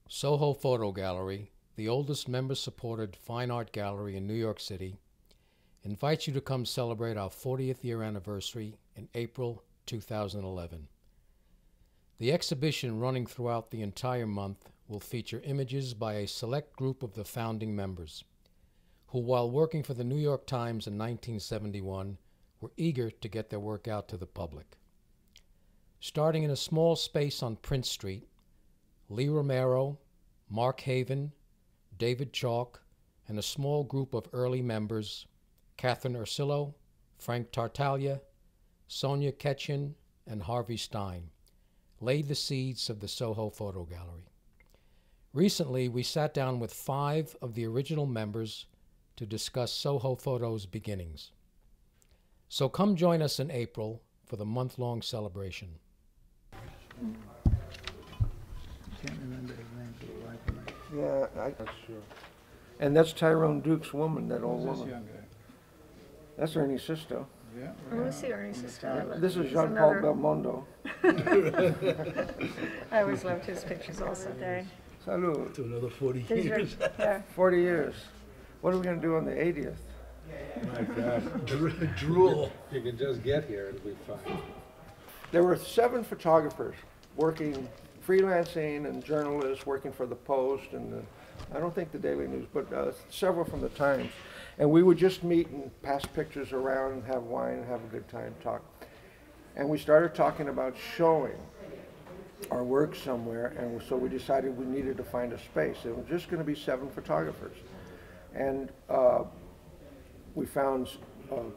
Soho Photo Gallery, the oldest member-supported fine art gallery in New York City, invites you to come celebrate our 40th year anniversary in April 2011. The exhibition, running throughout the entire month, will feature images by a select group of the founding members, who, while working for the New York Times in 1971, were eager to get their work out to the public. Starting in a small space on Prince Street, Lee Romero, Mark Haven, David Chalk, and a small group of early members, Catherine Ursillo, Frank Tartaglia, Sonia Ketchin, and Harvey Stein, laid the seeds of the Soho Photo Gallery. Recently, we sat down with 5 of the original members to discuss Soho Photo's beginnings. So come join us in April for the month-long celebration. Can't remember his name for the life of me. Yeah, That's true. and that's Tyrone Duke's woman, that old Who's this woman. young guy? That's Ernie's sister. Yeah. I want to see Ernie's sister. This is He's Jean-Paul another- Belmondo. I always loved his pictures also, Dave. Salud. To another 40 These are- years. yeah. 40 years. What are we going to do on the 80th? My God. Drool. If you can just get here, it'll be fine. There were 7 photographers working, freelancing and journalists working for the Post and I don't think the Daily News, but several from the Times. And we would just meet and pass pictures around and have wine and have a good time, talk. And we started talking about showing our work somewhere, and so we decided we needed to find a space. It was just going to be 7 photographers. And we found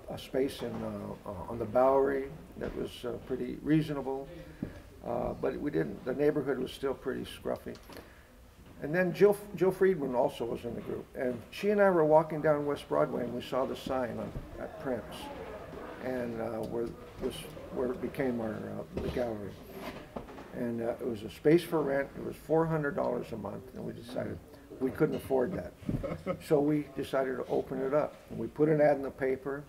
a space on the Bowery that was pretty reasonable, but we didn't. The neighborhood was still pretty scruffy. And then Jill Friedman also was in the group, and she and I were walking down West Broadway, and we saw the sign at Prince, and where it became the gallery. And it was a space for rent. It was $400 a month, and we decided we couldn't afford that. So we decided to open it up, and we put an ad in the paper,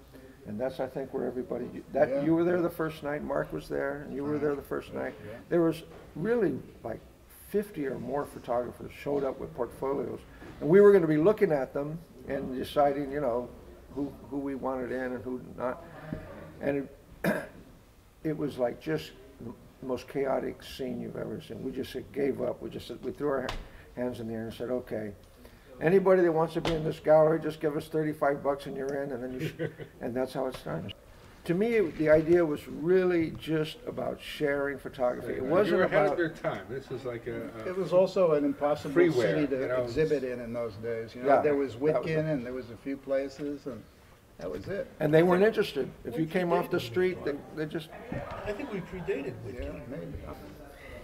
and that's, I think, where everybody, Yeah. you were there the first night, Mark was there, and you were there the first night. Yeah. There was really like 50 or more photographers showed up with portfolios, and we were going to be looking at them and deciding, you know, who we wanted in and who not. And it was like just the most chaotic scene you've ever seen. We just gave up. We threw our hands in the air and said, okay, anybody that wants to be in this gallery, just give us $35 and you're in, and then and that's how it started. To me, the idea was really just about sharing photography. It wasn't You were ahead about of your time. This is like a It was also an impossible Freeware, city you to know. exhibit in those days. You know, Yeah, there was that was Witkin and there was a few places, and that was it. and they weren't interested. If you came off the street, they just, I think we predated Witkin. Yeah, maybe.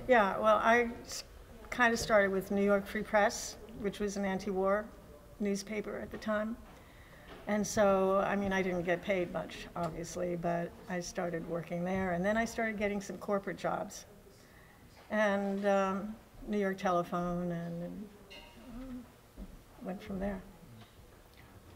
Yeah, well, I kind of started with New York Free Press, which was an anti-war newspaper at the time. And so, I mean, I didn't get paid much, obviously, but I started working there. And then I started getting some corporate jobs. And New York Telephone, and went from there.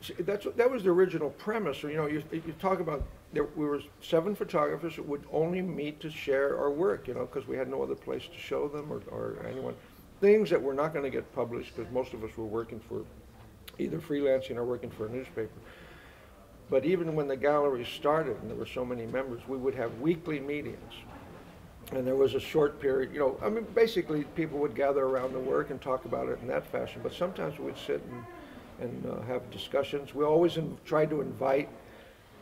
see, that was the original premise. You know, you talk about, we were 7 photographers that would only meet to share our work, you know, because we had no other place to show them or anyone. Things that were not going to get published because most of us were working for either freelancing or working for a newspaper. But even when the gallery started and there were so many members, we would have weekly meetings. And there was a short period, you know, I mean, basically people would gather around the work and talk about it in that fashion. But sometimes we would sit and have discussions. We always tried to invite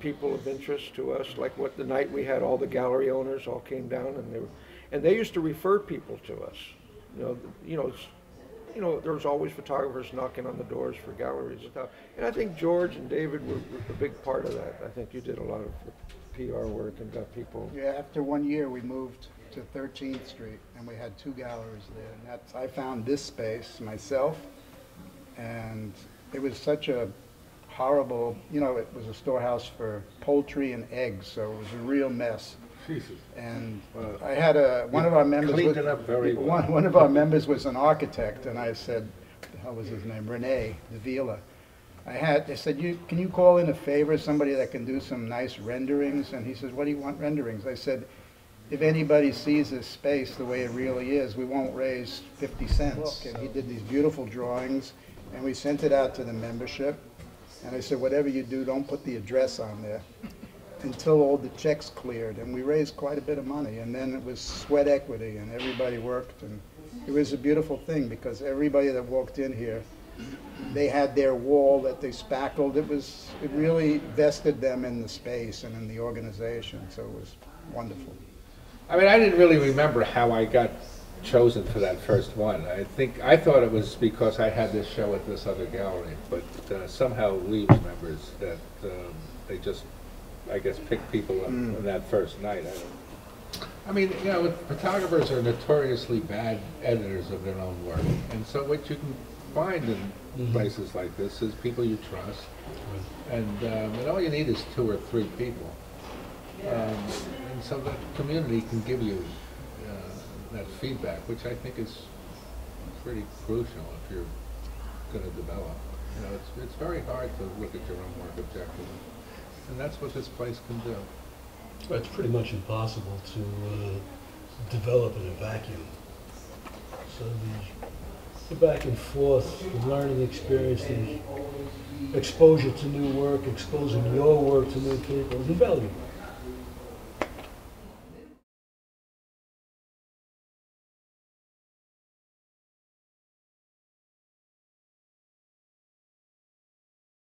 people of interest to us, like what the night we had all the gallery owners all came down, and they used to refer people to us. You know, there was always photographers knocking on the doors for galleries and stuff. And I think George and David were a big part of that. I think you did a lot of PR work and got people. Yeah, after 1 year, we moved to 13th Street, and we had 2 galleries there. And I found this space myself, and it was such a horrible, you know, it was a storehouse for poultry and eggs, so it was a real mess. Jesus. And I had one of our members. Cleaned it up very well. One of our members was an architect, and I said, what the hell was his name? Rene Davila. I said, can you call in a favor, somebody that can do some nice renderings? And he says, what do you want renderings? I said, if anybody sees this space the way it really is, we won't raise 50 cents. And he did these beautiful drawings, and we sent it out to the membership. And I said, whatever you do, don't put the address on there until all the checks cleared. And we raised quite a bit of money. And then it was sweat equity, and everybody worked. And it was a beautiful thing because everybody that walked in here, they had their wall that they spackled. It really vested them in the space and in the organization. So it was wonderful. I mean, I didn't really remember how I got chosen for that first one. I thought it was because I had this show at this other gallery, but somehow Lee remembers that they just, I guess, picked people up on that first night. I mean, you know, photographers are notoriously bad editors of their own work, and so what you can find in places like this is people you trust, and all you need is 2 or 3 people. And so the community can give you that feedback, which I think is pretty crucial if you're going to develop. You know, it's very hard to look at your own work objectively, and that's what this place can do. Well, it's pretty much impossible to develop in a vacuum. So the back and forth, the learning experience, the exposure to new work, exposing your work to new people is invaluable.